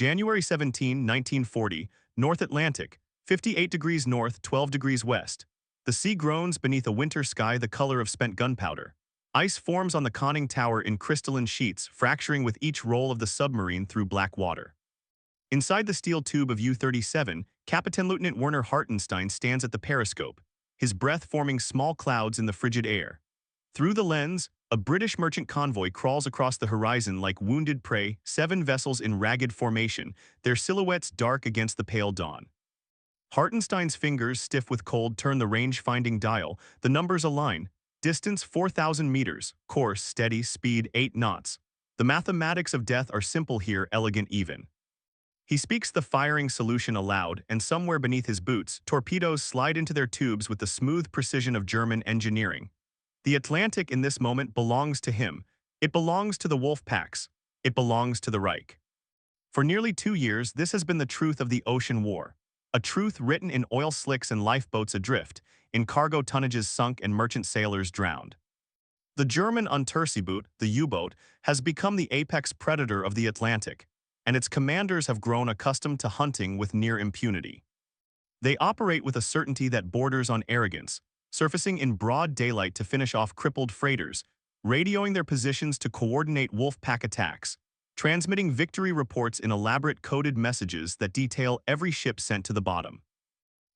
January 17, 1940, North Atlantic, 58 degrees north, 12 degrees west. The sea groans beneath a winter sky the color of spent gunpowder. Ice forms on the conning tower in crystalline sheets, fracturing with each roll of the submarine through black water. Inside the steel tube of U-37, Captain Lieutenant Werner Hartenstein stands at the periscope, his breath forming small clouds in the frigid air. Through the lens, a British merchant convoy crawls across the horizon like wounded prey, 7 vessels in ragged formation, their silhouettes dark against the pale dawn. Hartenstein's fingers, stiff with cold, turn the range-finding dial, the numbers align. Distance 4,000 meters, course steady, speed 8 knots. The mathematics of death are simple here, elegant even. He speaks the firing solution aloud, and somewhere beneath his boots, torpedoes slide into their tubes with the smooth precision of German engineering. The Atlantic in this moment belongs to him. It belongs to the wolf packs. It belongs to the Reich. For nearly 2 years, this has been the truth of the ocean war. A truth written in oil slicks and lifeboats adrift, in cargo tonnages sunk and merchant sailors drowned. The German Unterseeboot, the U-boat, has become the apex predator of the Atlantic, and its commanders have grown accustomed to hunting with near impunity. They operate with a certainty that borders on arrogance, surfacing in broad daylight to finish off crippled freighters, radioing their positions to coordinate wolf pack attacks, transmitting victory reports in elaborate coded messages that detail every ship sent to the bottom.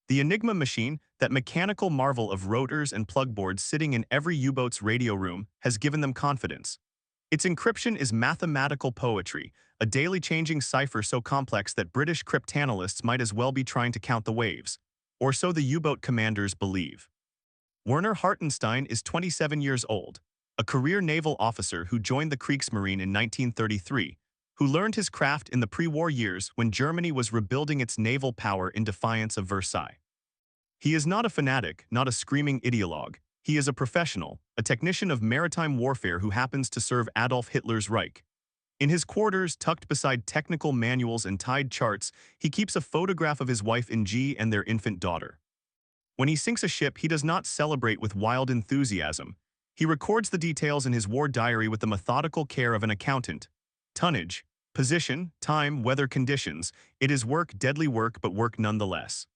The Enigma machine, that mechanical marvel of rotors and plugboards sitting in every U-boat's radio room, has given them confidence. Its encryption is mathematical poetry, a daily changing cipher so complex that British cryptanalysts might as well be trying to count the waves. Or so the U-boat commanders believe. Werner Hartenstein is 27 years old, a career naval officer who joined the Kriegsmarine in 1933, who learned his craft in the pre-war years when Germany was rebuilding its naval power in defiance of Versailles. He is not a fanatic, not a screaming ideologue. He is a professional, a technician of maritime warfare who happens to serve Adolf Hitler's Reich. In his quarters, tucked beside technical manuals and tied charts, he keeps a photograph of his wife Inge and their infant daughter. When he sinks a ship, he does not celebrate with wild enthusiasm. He records the details in his war diary with the methodical care of an accountant. Tonnage, position, time, weather conditions. It is work, deadly work, but work nonetheless.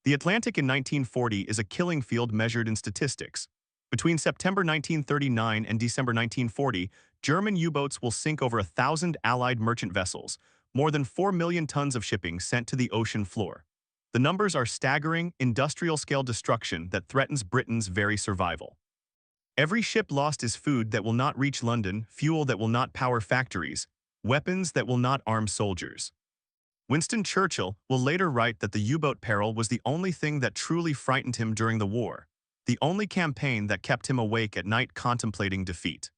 The Atlantic in 1940 is a killing field measured in statistics. Between September 1939 and December 1940, German U-boats will sink over 1,000 Allied merchant vessels, more than 4 million tons of shipping sent to the ocean floor. The numbers are staggering, industrial-scale destruction that threatens Britain's very survival. Every ship lost is food that will not reach London, fuel that will not power factories, weapons that will not arm soldiers. Winston Churchill will later write that the U-boat peril was the only thing that truly frightened him during the war, the only campaign that kept him awake at night contemplating defeat.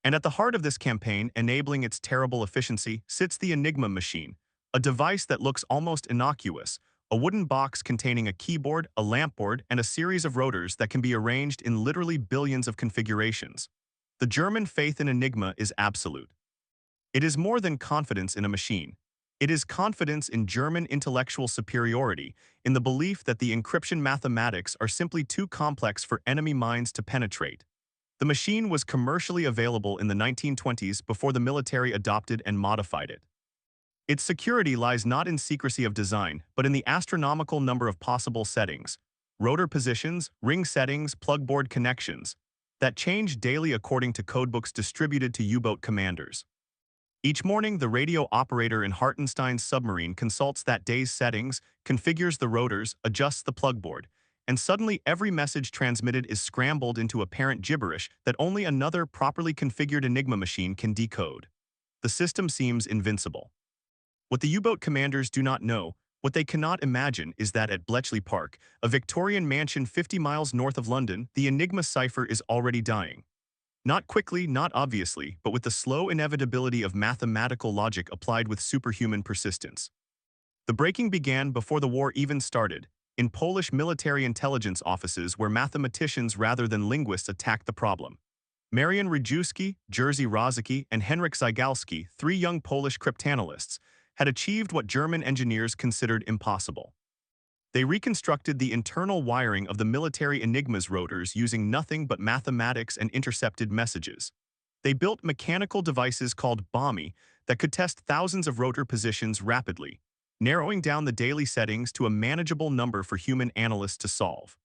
And at the heart of this campaign, enabling its terrible efficiency, sits the Enigma machine, a device that looks almost innocuous, a wooden box containing a keyboard, a lampboard, and a series of rotors that can be arranged in literally billions of configurations. The German faith in Enigma is absolute. It is more than confidence in a machine. It is confidence in German intellectual superiority, in the belief that the encryption mathematics are simply too complex for enemy minds to penetrate. The machine was commercially available in the 1920s before the military adopted and modified it. Its security lies not in secrecy of design, but in the astronomical number of possible settings, rotor positions, ring settings, plugboard connections, that change daily according to codebooks distributed to U-boat commanders. Each morning, the radio operator in Hartenstein's submarine consults that day's settings, configures the rotors, adjusts the plugboard, and suddenly every message transmitted is scrambled into apparent gibberish that only another properly configured Enigma machine can decode. The system seems invincible. What the U-boat commanders do not know, what they cannot imagine, is that at Bletchley Park, a Victorian mansion 50 miles north of London, the Enigma cipher is already dying. Not quickly, not obviously, but with the slow inevitability of mathematical logic applied with superhuman persistence. The breaking began before the war even started, in Polish military intelligence offices where mathematicians rather than linguists attacked the problem. Marian Rejewski, Jerzy Rosiecki, and Henryk Zygalski, 3 young Polish cryptanalysts, had achieved what German engineers considered impossible. They reconstructed the internal wiring of the military Enigma's rotors using nothing but mathematics and intercepted messages. They built mechanical devices called Bombe that could test thousands of rotor positions rapidly, narrowing down the daily settings to a manageable number for human analysts to solve.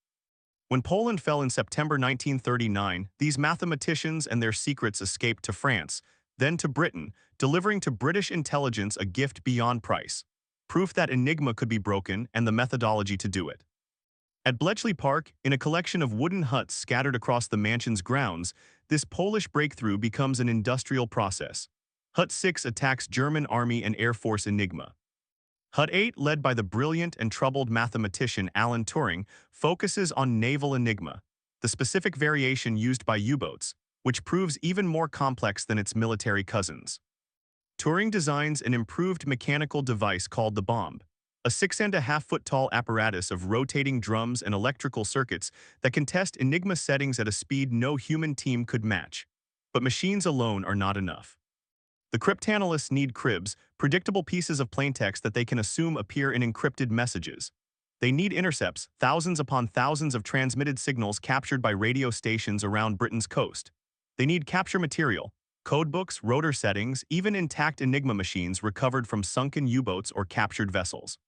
When Poland fell in September 1939, these mathematicians and their secrets escaped to France, then to Britain, delivering to British intelligence a gift beyond price, proof that Enigma could be broken and the methodology to do it. At Bletchley Park, in a collection of wooden huts scattered across the mansion's grounds, this Polish breakthrough becomes an industrial process. Hut 6 attacks German Army and Air Force Enigma. Hut 8, led by the brilliant and troubled mathematician Alan Turing, focuses on Naval Enigma, the specific variation used by U-boats, which proves even more complex than its military cousins. Turing designs an improved mechanical device called the bombe, a 6.5-foot-tall apparatus of rotating drums and electrical circuits that can test Enigma settings at a speed no human team could match. But machines alone are not enough. The cryptanalysts need cribs, predictable pieces of plaintext that they can assume appear in encrypted messages. They need intercepts, thousands upon thousands of transmitted signals captured by radio stations around Britain's coast. They need capture material, codebooks, rotor settings, even intact Enigma machines recovered from sunken U-boats or captured vessels.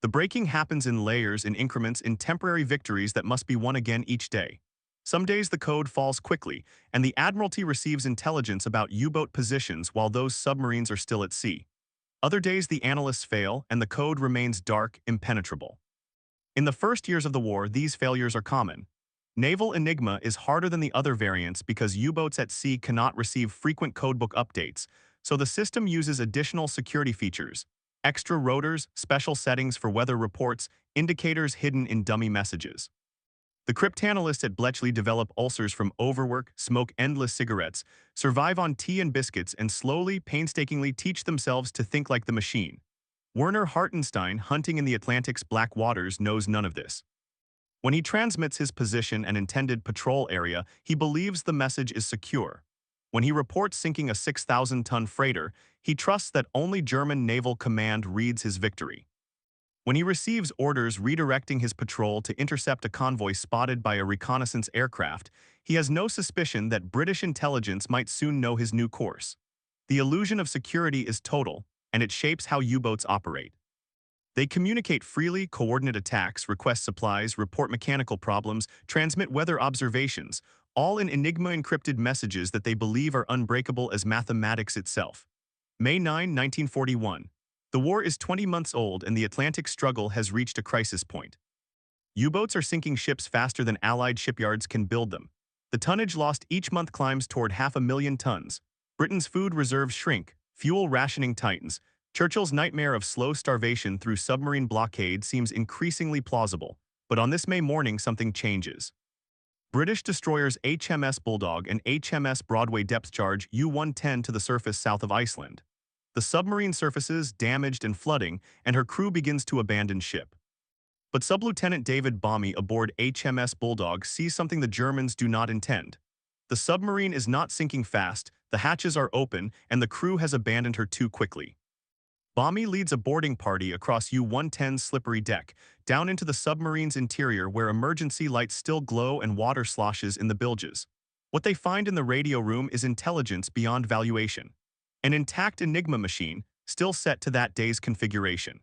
The breaking happens in layers, in increments, in temporary victories that must be won again each day. Some days the code falls quickly, and the Admiralty receives intelligence about U-boat positions while those submarines are still at sea. Other days the analysts fail, and the code remains dark, impenetrable. In the first years of the war, these failures are common. Naval Enigma is harder than the other variants because U-boats at sea cannot receive frequent codebook updates, so the system uses additional security features, extra rotors, special settings for weather reports, indicators hidden in dummy messages. The cryptanalysts at Bletchley develop ulcers from overwork, smoke endless cigarettes, survive on tea and biscuits, and slowly, painstakingly teach themselves to think like the machine. Werner Hartenstein, hunting in the Atlantic's black waters, knows none of this. When he transmits his position and intended patrol area, he believes the message is secure. When he reports sinking a 6,000-ton freighter, he trusts that only German Naval Command reads his victory. When he receives orders redirecting his patrol to intercept a convoy spotted by a reconnaissance aircraft, he has no suspicion that British intelligence might soon know his new course. The illusion of security is total, and it shapes how U-boats operate. They communicate freely, coordinate attacks, request supplies, report mechanical problems, transmit weather observations, all in Enigma encrypted messages that they believe are unbreakable as mathematics itself. May 9, 1941. The war is 20 months old and the Atlantic struggle has reached a crisis point. U-boats are sinking ships faster than Allied shipyards can build them. The tonnage lost each month climbs toward 500,000 tons. Britain's food reserves shrink, fuel rationing tightens. Churchill's nightmare of slow starvation through submarine blockade seems increasingly plausible, but on this May morning something changes. British destroyers HMS Bulldog and HMS Broadway depth charge U-110 to the surface south of Iceland. The submarine surfaces, damaged and flooding, and her crew begins to abandon ship. But Sub-Lieutenant David Bombe aboard HMS Bulldog sees something the Germans do not intend. The submarine is not sinking fast, the hatches are open, and the crew has abandoned her too quickly. Bombe leads a boarding party across U-110's slippery deck, down into the submarine's interior where emergency lights still glow and water sloshes in the bilges. What they find in the radio room is intelligence beyond valuation. An intact Enigma machine, still set to that day's configuration.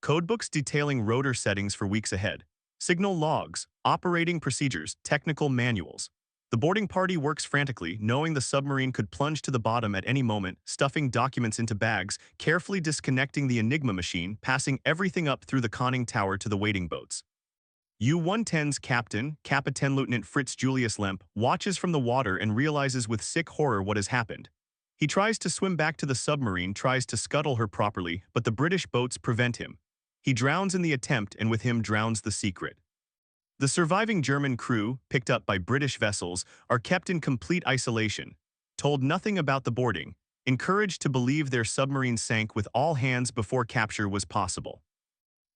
Codebooks detailing rotor settings for weeks ahead. Signal logs, operating procedures, technical manuals. The boarding party works frantically, knowing the submarine could plunge to the bottom at any moment, stuffing documents into bags, carefully disconnecting the Enigma machine, passing everything up through the conning tower to the waiting boats. U-110's captain, Captain Lieutenant Fritz Julius Lemp, watches from the water and realizes with sick horror what has happened. He tries to swim back to the submarine, tries to scuttle her properly, but the British boats prevent him. He drowns in the attempt, and with him drowns the secret. The surviving German crew, picked up by British vessels, are kept in complete isolation, told nothing about the boarding, encouraged to believe their submarine sank with all hands before capture was possible.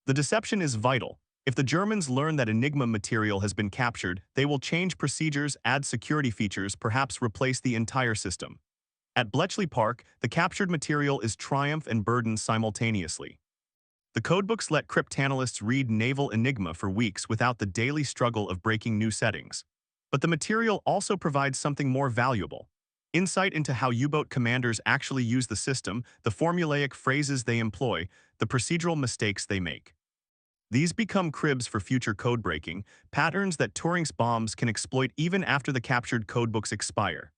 The deception is vital. If the Germans learn that Enigma material has been captured, they will change procedures, add security features, perhaps replace the entire system. At Bletchley Park, the captured material is triumph and burden simultaneously. The codebooks let cryptanalysts read Naval Enigma for weeks without the daily struggle of breaking new settings. But the material also provides something more valuable. Insight into how U-boat commanders actually use the system, the formulaic phrases they employ, the procedural mistakes they make. These become cribs for future code breaking, patterns that Turing's bombs can exploit even after the captured codebooks expire.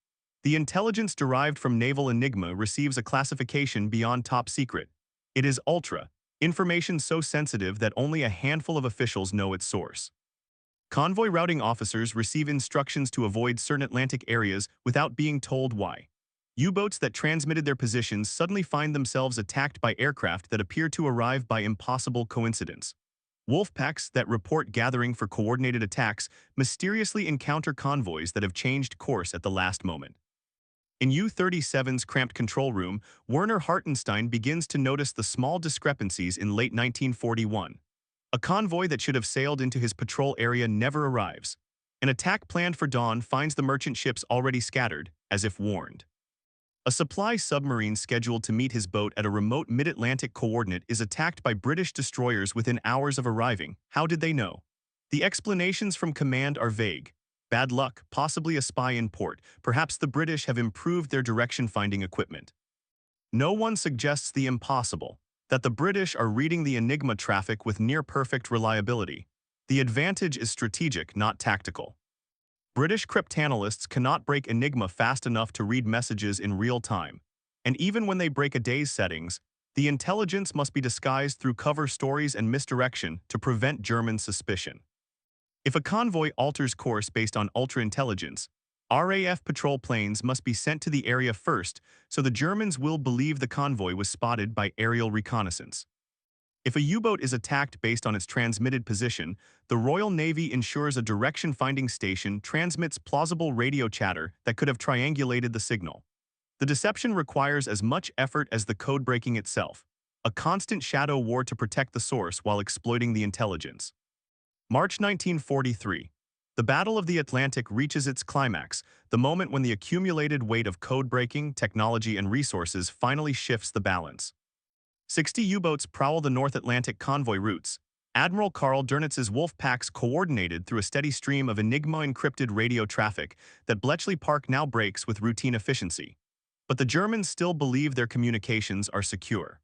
The intelligence derived from Naval Enigma receives a classification beyond top secret. It is ultra, information so sensitive that only a handful of officials know its source. Convoy routing officers receive instructions to avoid certain Atlantic areas without being told why. U-boats that transmitted their positions suddenly find themselves attacked by aircraft that appear to arrive by impossible coincidence. Wolf packs that report gathering for coordinated attacks mysteriously encounter convoys that have changed course at the last moment. In U-37's cramped control room, Werner Hartenstein begins to notice the small discrepancies in late 1941. A convoy that should have sailed into his patrol area never arrives. An attack planned for dawn finds the merchant ships already scattered, as if warned. A supply submarine scheduled to meet his boat at a remote mid-Atlantic coordinate is attacked by British destroyers within hours of arriving. How did they know? The explanations from command are vague. Bad luck, possibly a spy in port. Perhaps the British have improved their direction-finding equipment. No one suggests the impossible, that the British are reading the Enigma traffic with near-perfect reliability. The advantage is strategic, not tactical. British cryptanalysts cannot break Enigma fast enough to read messages in real time, and even when they break a day's settings, the intelligence must be disguised through cover stories and misdirection to prevent German suspicion. If a convoy alters course based on ultra-intelligence, RAF patrol planes must be sent to the area first so the Germans will believe the convoy was spotted by aerial reconnaissance. If a U-boat is attacked based on its transmitted position, the Royal Navy ensures a direction-finding station transmits plausible radio chatter that could have triangulated the signal. The deception requires as much effort as the code breaking itself, a constant shadow war to protect the source while exploiting the intelligence. March 1943. The Battle of the Atlantic reaches its climax, the moment when the accumulated weight of code-breaking, technology, and resources finally shifts the balance. 60 U-boats prowl the North Atlantic convoy routes. Admiral Karl Dönitz' wolf packs coordinated through a steady stream of Enigma encrypted radio traffic that Bletchley Park now breaks with routine efficiency. But the Germans still believe their communications are secure.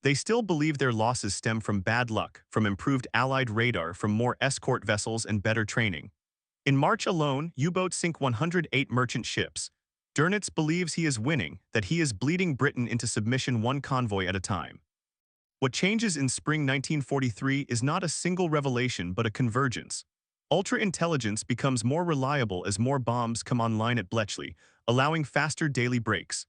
They still believe their losses stem from bad luck, from improved Allied radar, from more escort vessels and better training. In March alone, U-boats sink 108 merchant ships. Dönitz believes he is winning, that he is bleeding Britain into submission one convoy at a time. What changes in spring 1943 is not a single revelation but a convergence. Ultra-intelligence becomes more reliable as more bombs come online at Bletchley, allowing faster daily breaks.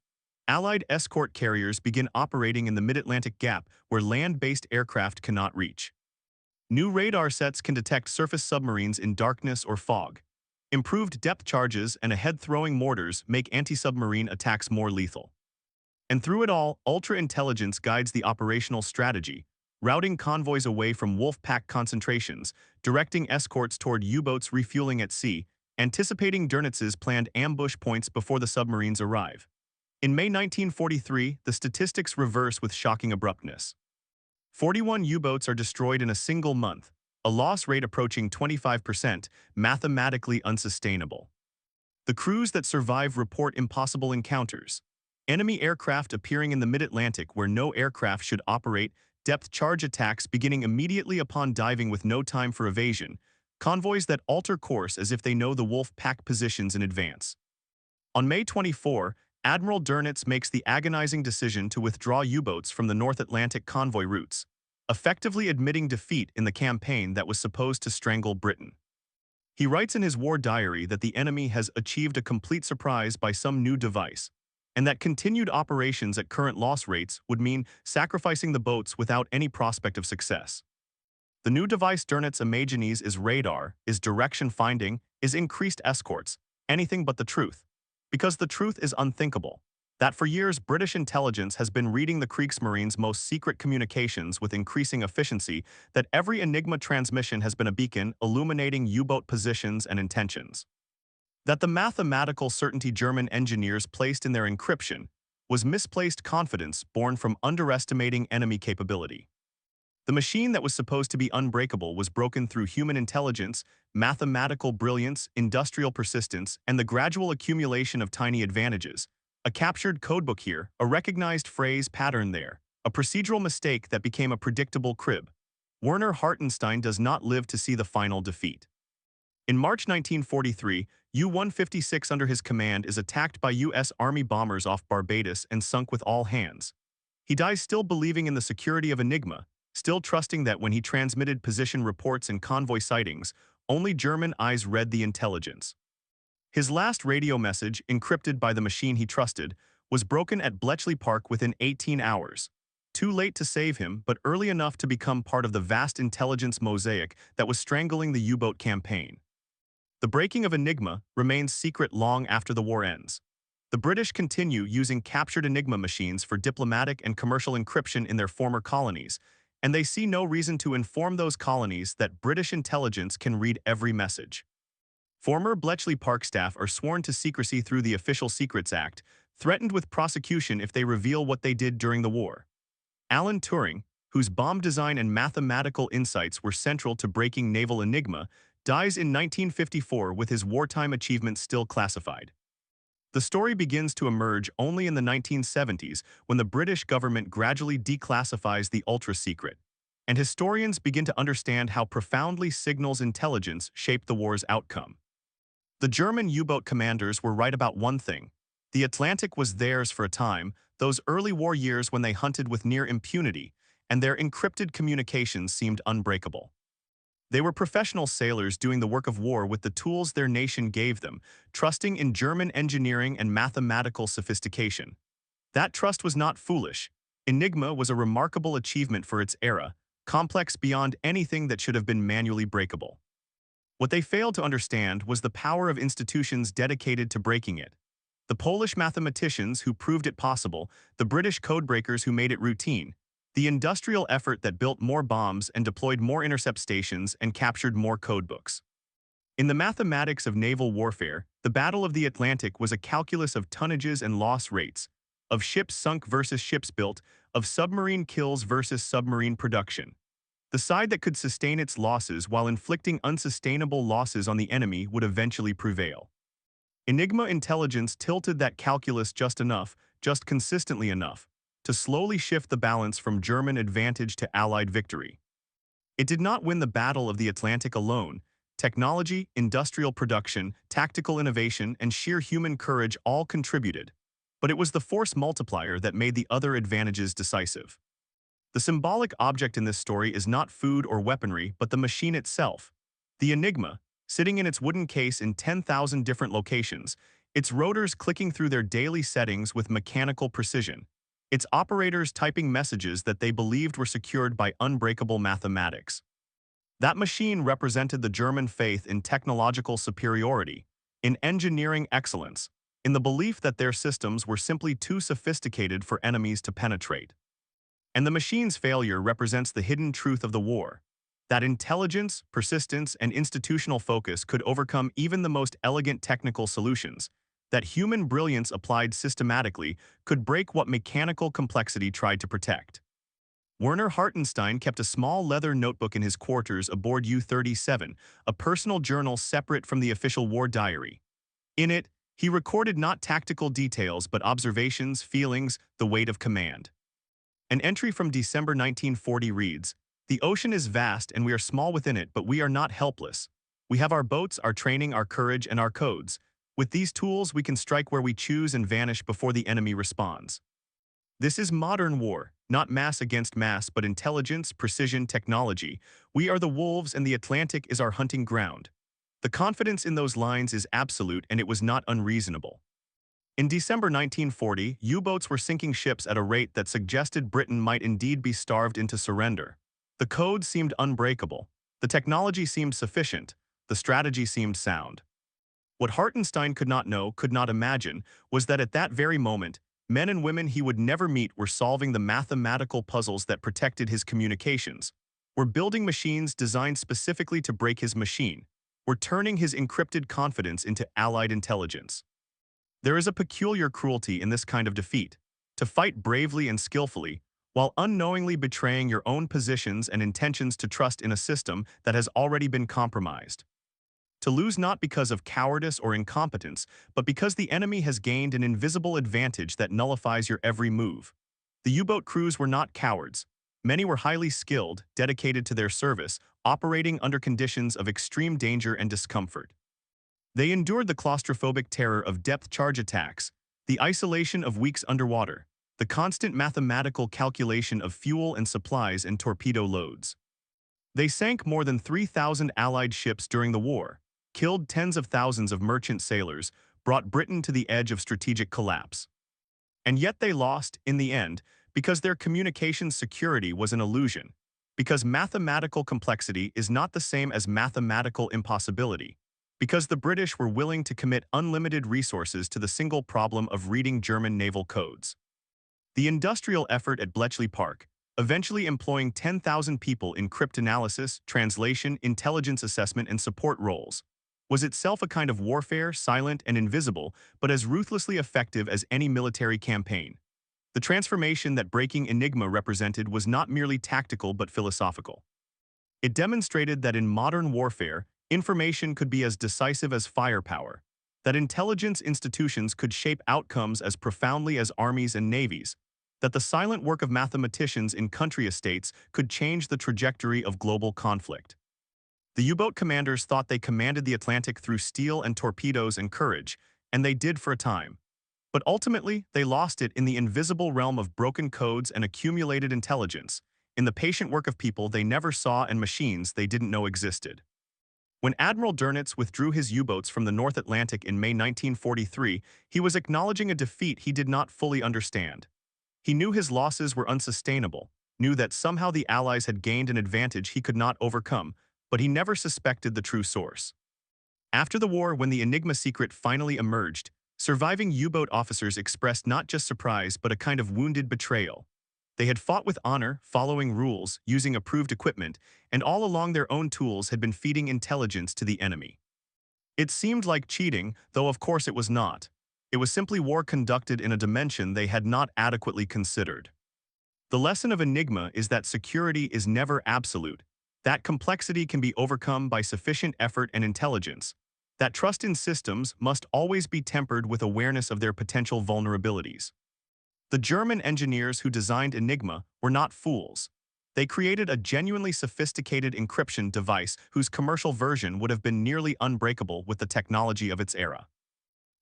Allied escort carriers begin operating in the mid-Atlantic gap where land-based aircraft cannot reach. New radar sets can detect surface submarines in darkness or fog. Improved depth charges and ahead-throwing mortars make anti-submarine attacks more lethal. And through it all, ultra-intelligence guides the operational strategy, routing convoys away from wolf pack concentrations, directing escorts toward U-boats refueling at sea, anticipating Dönitz's planned ambush points before the submarines arrive. In May 1943, the statistics reverse with shocking abruptness. 41 U-boats are destroyed in a single month, a loss rate approaching 25%, mathematically unsustainable. The crews that survive report impossible encounters. Enemy aircraft appearing in the mid-Atlantic where no aircraft should operate, depth charge attacks beginning immediately upon diving with no time for evasion, convoys that alter course as if they know the wolf pack positions in advance. On May 24, Admiral Dönitz makes the agonizing decision to withdraw U-boats from the North Atlantic convoy routes, effectively admitting defeat in the campaign that was supposed to strangle Britain. He writes in his war diary that the enemy has achieved a complete surprise by some new device, and that continued operations at current loss rates would mean sacrificing the boats without any prospect of success. The new device Dönitz imagines is radar, is direction finding, is increased escorts, anything but the truth. Because the truth is unthinkable, that for years British intelligence has been reading the Kriegsmarine's most secret communications with increasing efficiency, that every Enigma transmission has been a beacon illuminating U-boat positions and intentions. That the mathematical certainty German engineers placed in their encryption was misplaced confidence born from underestimating enemy capability. The machine that was supposed to be unbreakable was broken through human intelligence, mathematical brilliance, industrial persistence, and the gradual accumulation of tiny advantages. A captured codebook here, a recognized phrase pattern there, a procedural mistake that became a predictable crib. Werner Hartenstein does not live to see the final defeat. In March 1943, U-156 under his command is attacked by U.S. Army bombers off Barbados and sunk with all hands. He dies still believing in the security of Enigma, still trusting that when he transmitted position reports and convoy sightings, only German eyes read the intelligence. His last radio message, encrypted by the machine he trusted, was broken at Bletchley Park within 18 hours. Too late to save him, but early enough to become part of the vast intelligence mosaic that was strangling the U-boat campaign. The breaking of Enigma remains secret long after the war ends. The British continue using captured Enigma machines for diplomatic and commercial encryption in their former colonies, and they see no reason to inform those colonies that British intelligence can read every message. Former Bletchley Park staff are sworn to secrecy through the Official Secrets Act, threatened with prosecution if they reveal what they did during the war. Alan Turing, whose bomb design and mathematical insights were central to breaking Naval Enigma, dies in 1954 with his wartime achievements still classified. The story begins to emerge only in the 1970s when the British government gradually declassifies the ultra-secret, and historians begin to understand how profoundly signals intelligence shaped the war's outcome. The German U-boat commanders were right about one thing. The Atlantic was theirs for a time, those early war years when they hunted with near impunity, and their encrypted communications seemed unbreakable. They were professional sailors doing the work of war with the tools their nation gave them, trusting in German engineering and mathematical sophistication. That trust was not foolish. Enigma was a remarkable achievement for its era, complex beyond anything that should have been manually breakable. What they failed to understand was the power of institutions dedicated to breaking it. The Polish mathematicians who proved it possible, the British codebreakers who made it routine, the industrial effort that built more bombs and deployed more intercept stations and captured more codebooks. In the mathematics of naval warfare, the Battle of the Atlantic was a calculus of tonnages and loss rates, of ships sunk versus ships built, of submarine kills versus submarine production. The side that could sustain its losses while inflicting unsustainable losses on the enemy would eventually prevail. Enigma intelligence tilted that calculus just enough, just consistently enough, to slowly shift the balance from German advantage to Allied victory. It did not win the Battle of the Atlantic alone. Technology, industrial production, tactical innovation, and sheer human courage all contributed. But it was the force multiplier that made the other advantages decisive. The symbolic object in this story is not food or weaponry, but the machine itself. The Enigma, sitting in its wooden case in 10,000 different locations, its rotors clicking through their daily settings with mechanical precision, its operators typing messages that they believed were secured by unbreakable mathematics. That machine represented the German faith in technological superiority, in engineering excellence, in the belief that their systems were simply too sophisticated for enemies to penetrate. And the machine's failure represents the hidden truth of the war, that intelligence, persistence, and institutional focus could overcome even the most elegant technical solutions, that human brilliance applied systematically could break what mechanical complexity tried to protect. Werner Hartenstein kept a small leather notebook in his quarters aboard U-37, a personal journal separate from the official war diary. In it, he recorded not tactical details but observations, feelings, the weight of command. An entry from December 1940 reads, "The ocean is vast and we are small within it, but we are not helpless. We have our boats, our training, our courage, and our codes. With these tools, we can strike where we choose and vanish before the enemy responds." This is modern war, not mass against mass, but intelligence, precision, technology. We are the wolves and the Atlantic is our hunting ground. The confidence in those lines is absolute and it was not unreasonable. In December 1940, U-boats were sinking ships at a rate that suggested Britain might indeed be starved into surrender. The code seemed unbreakable. The technology seemed sufficient. The strategy seemed sound. What Hartenstein could not know, could not imagine, was that at that very moment, men and women he would never meet were solving the mathematical puzzles that protected his communications, were building machines designed specifically to break his machine, were turning his encrypted confidence into Allied intelligence. There is a peculiar cruelty in this kind of defeat. To fight bravely and skillfully, while unknowingly betraying your own positions and intentions to trust in a system that has already been compromised. To lose not because of cowardice or incompetence, but because the enemy has gained an invisible advantage that nullifies your every move. The U-boat crews were not cowards. Many were highly skilled, dedicated to their service, operating under conditions of extreme danger and discomfort. They endured the claustrophobic terror of depth charge attacks, the isolation of weeks underwater, the constant mathematical calculation of fuel and supplies and torpedo loads. They sank more than 3,000 Allied ships during the war, killed tens of thousands of merchant sailors, brought Britain to the edge of strategic collapse. And yet they lost, in the end, because their communications security was an illusion, because mathematical complexity is not the same as mathematical impossibility, because the British were willing to commit unlimited resources to the single problem of reading German naval codes. The industrial effort at Bletchley Park, eventually employing 10,000 people in cryptanalysis, translation, intelligence assessment, and support roles, was itself a kind of warfare, silent and invisible, but as ruthlessly effective as any military campaign. The transformation that breaking Enigma represented was not merely tactical but philosophical. It demonstrated that in modern warfare, information could be as decisive as firepower, that intelligence institutions could shape outcomes as profoundly as armies and navies, that the silent work of mathematicians in country estates could change the trajectory of global conflict. The U-boat commanders thought they commanded the Atlantic through steel and torpedoes and courage, and they did for a time. But ultimately, they lost it in the invisible realm of broken codes and accumulated intelligence, in the patient work of people they never saw and machines they didn't know existed. When Admiral Dönitz withdrew his U-boats from the North Atlantic in May 1943, he was acknowledging a defeat he did not fully understand. He knew his losses were unsustainable, knew that somehow the Allies had gained an advantage he could not overcome, but he never suspected the true source. After the war, when the Enigma secret finally emerged, surviving U-boat officers expressed not just surprise but a kind of wounded betrayal. They had fought with honor, following rules, using approved equipment, and all along their own tools had been feeding intelligence to the enemy. It seemed like cheating, though of course it was not. It was simply war conducted in a dimension they had not adequately considered. The lesson of Enigma is that security is never absolute, that complexity can be overcome by sufficient effort and intelligence, that trust in systems must always be tempered with awareness of their potential vulnerabilities. The German engineers who designed Enigma were not fools. They created a genuinely sophisticated encryption device whose commercial version would have been nearly unbreakable with the technology of its era.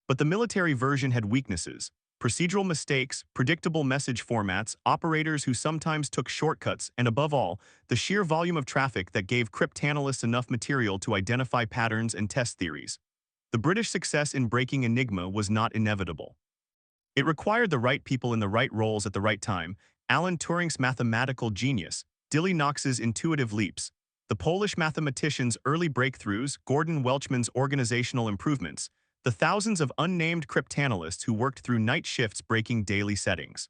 But the military version had weaknesses: procedural mistakes, predictable message formats, operators who sometimes took shortcuts, and above all, the sheer volume of traffic that gave cryptanalysts enough material to identify patterns and test theories. The British success in breaking Enigma was not inevitable. It required the right people in the right roles at the right time: Alan Turing's mathematical genius, Dilly Knox's intuitive leaps, the Polish mathematician's early breakthroughs, Gordon Welchman's organizational improvements, the thousands of unnamed cryptanalysts who worked through night shifts breaking daily settings.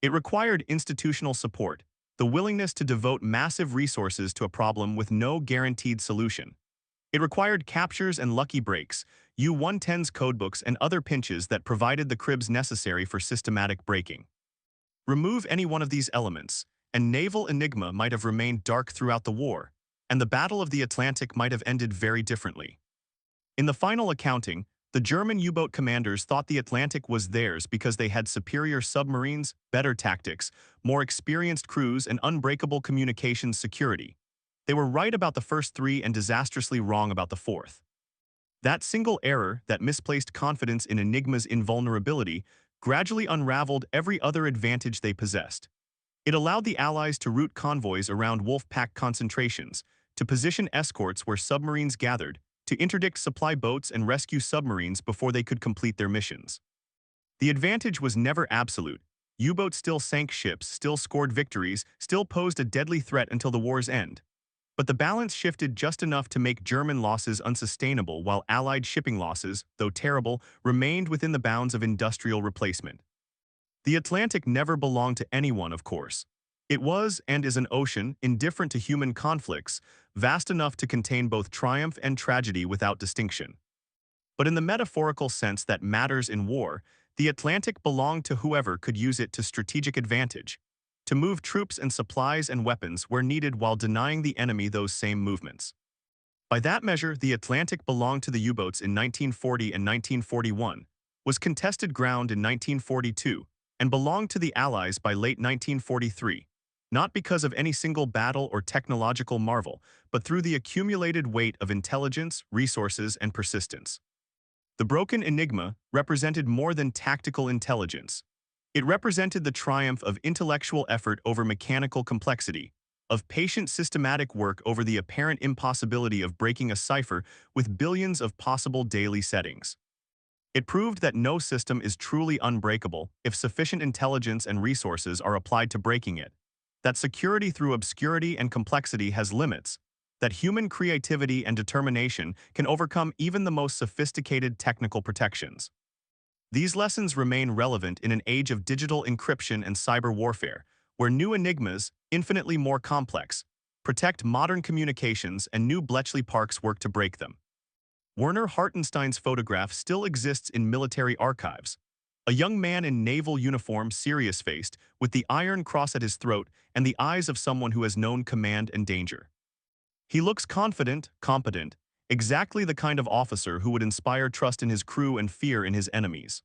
It required institutional support, the willingness to devote massive resources to a problem with no guaranteed solution. It required captures and lucky breaks, U-110's codebooks and other pinches that provided the cribs necessary for systematic breaking. Remove any one of these elements, and Naval Enigma might have remained dark throughout the war, and the Battle of the Atlantic might have ended very differently. In the final accounting, the German U-boat commanders thought the Atlantic was theirs because they had superior submarines, better tactics, more experienced crews, and unbreakable communications security. They were right about the first three and disastrously wrong about the fourth. That single error, that misplaced confidence in Enigma's invulnerability, gradually unraveled every other advantage they possessed. It allowed the Allies to route convoys around wolf pack concentrations, to position escorts where submarines gathered, to interdict supply boats and rescue submarines before they could complete their missions. The advantage was never absolute. U-boats still sank ships, still scored victories, still posed a deadly threat until the war's end. But the balance shifted just enough to make German losses unsustainable while Allied shipping losses, though terrible, remained within the bounds of industrial replacement. The Atlantic never belonged to anyone, of course. It was and is an ocean, indifferent to human conflicts, vast enough to contain both triumph and tragedy without distinction. But in the metaphorical sense that matters in war, the Atlantic belonged to whoever could use it to strategic advantage, to move troops and supplies and weapons where needed while denying the enemy those same movements. By that measure, the Atlantic belonged to the U-boats in 1940 and 1941, was contested ground in 1942, and belonged to the Allies by late 1943, not because of any single battle or technological marvel, but through the accumulated weight of intelligence, resources, and persistence. The broken Enigma represented more than tactical intelligence. It represented the triumph of intellectual effort over mechanical complexity, of patient systematic work over the apparent impossibility of breaking a cipher with billions of possible daily settings. It proved that no system is truly unbreakable if sufficient intelligence and resources are applied to breaking it, that security through obscurity and complexity has limits, that human creativity and determination can overcome even the most sophisticated technical protections. These lessons remain relevant in an age of digital encryption and cyber warfare, where new enigmas, infinitely more complex, protect modern communications and new Bletchley Parks work to break them. Werner Hartenstein's photograph still exists in military archives. A young man in naval uniform, serious-faced, with the iron cross at his throat and the eyes of someone who has known command and danger. He looks confident, competent, exactly the kind of officer who would inspire trust in his crew and fear in his enemies.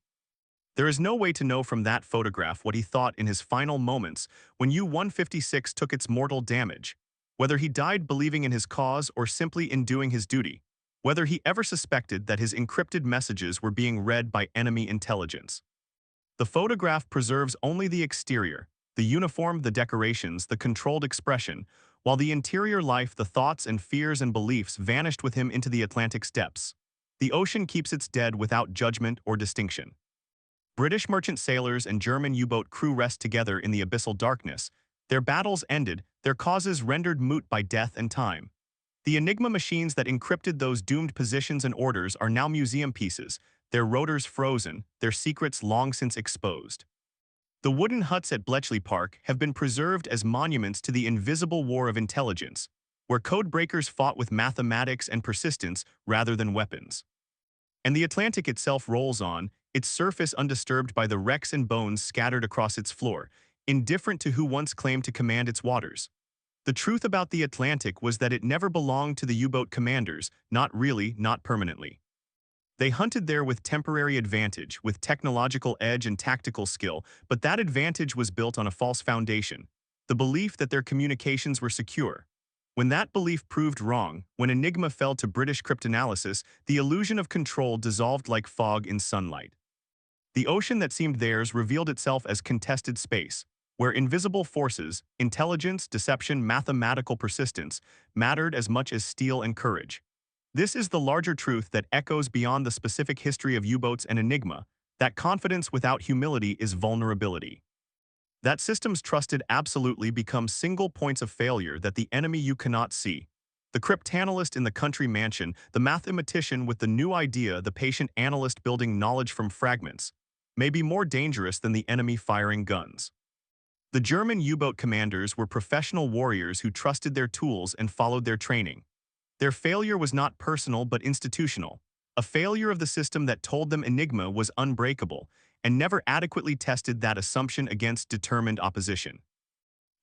There is no way to know from that photograph what he thought in his final moments when U-156 took its mortal damage, whether he died believing in his cause or simply in doing his duty, whether he ever suspected that his encrypted messages were being read by enemy intelligence. The photograph preserves only the exterior, the uniform, the decorations, the controlled expression, while the interior life, the thoughts and fears and beliefs vanished with him into the Atlantic's depths. The ocean keeps its dead without judgment or distinction. British merchant sailors and German U-boat crew rest together in the abyssal darkness, their battles ended, their causes rendered moot by death and time. The Enigma machines that encrypted those doomed positions and orders are now museum pieces, their rotors frozen, their secrets long since exposed. The wooden huts at Bletchley Park have been preserved as monuments to the invisible war of intelligence, where code breakers fought with mathematics and persistence rather than weapons. And the Atlantic itself rolls on, its surface undisturbed by the wrecks and bones scattered across its floor, indifferent to who once claimed to command its waters. The truth about the Atlantic was that it never belonged to the U-boat commanders, not really, not permanently. They hunted there with temporary advantage, with technological edge and tactical skill, but that advantage was built on a false foundation, the belief that their communications were secure. When that belief proved wrong, when Enigma fell to British cryptanalysis, the illusion of control dissolved like fog in sunlight. The ocean that seemed theirs revealed itself as contested space, where invisible forces, intelligence, deception, mathematical persistence, mattered as much as steel and courage. This is the larger truth that echoes beyond the specific history of U-boats and Enigma, that confidence without humility is vulnerability. That systems trusted absolutely become single points of failure that the enemy you cannot see. The cryptanalyst in the country mansion, the mathematician with the new idea, the patient analyst building knowledge from fragments, may be more dangerous than the enemy firing guns. The German U-boat commanders were professional warriors who trusted their tools and followed their training. Their failure was not personal but institutional, a failure of the system that told them Enigma was unbreakable and never adequately tested that assumption against determined opposition.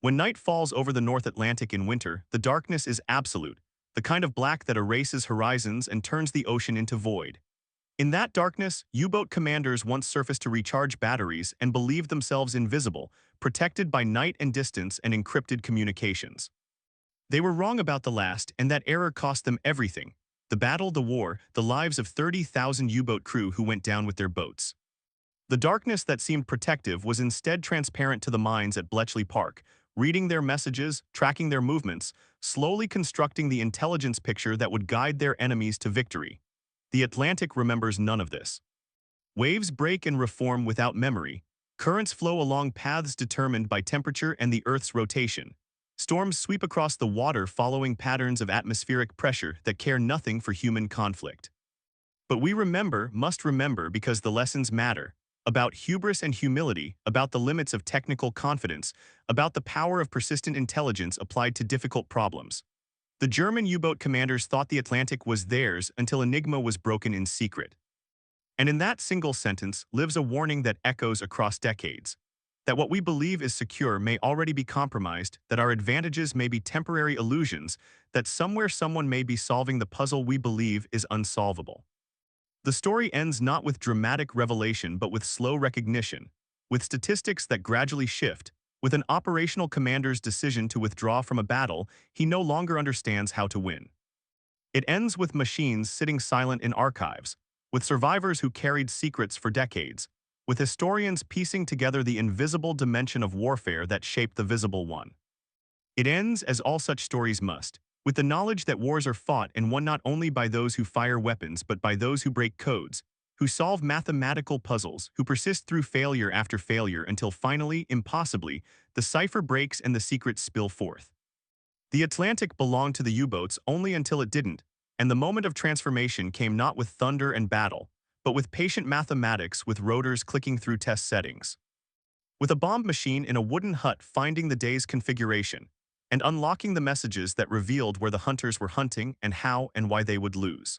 When night falls over the North Atlantic in winter, the darkness is absolute, the kind of black that erases horizons and turns the ocean into void. In that darkness, U-boat commanders once surfaced to recharge batteries and believed themselves invisible, protected by night and distance and encrypted communications. They were wrong about the last, and that error cost them everything: the battle, the war, the lives of 30,000 U-boat crew who went down with their boats. The darkness that seemed protective was instead transparent to the minds at Bletchley Park, reading their messages, tracking their movements, slowly constructing the intelligence picture that would guide their enemies to victory. The Atlantic remembers none of this. Waves break and reform without memory. Currents flow along paths determined by temperature and the Earth's rotation. Storms sweep across the water following patterns of atmospheric pressure that care nothing for human conflict. But we remember, must remember, because the lessons matter. About hubris and humility, about the limits of technical confidence, about the power of persistent intelligence applied to difficult problems. The German U-boat commanders thought the Atlantic was theirs until Enigma was broken in secret. And in that single sentence lives a warning that echoes across decades. that what we believe is secure may already be compromised, that our advantages may be temporary illusions, that somewhere someone may be solving the puzzle we believe is unsolvable. The story ends not with dramatic revelation but with slow recognition, with statistics that gradually shift, with an operational commander's decision to withdraw from a battle he no longer understands how to win. It ends with machines sitting silent in archives, with survivors who carried secrets for decades, with historians piecing together the invisible dimension of warfare that shaped the visible one. It ends, as all such stories must, with the knowledge that wars are fought and won not only by those who fire weapons but by those who break codes, who solve mathematical puzzles, who persist through failure after failure until finally, impossibly, the cipher breaks and the secrets spill forth. The Atlantic belonged to the U-boats only until it didn't, and the moment of transformation came not with thunder and battle, but with patient mathematics with rotors clicking through test settings. With a bomb machine in a wooden hut finding the day's configuration, and unlocking the messages that revealed where the hunters were hunting and how and why they would lose.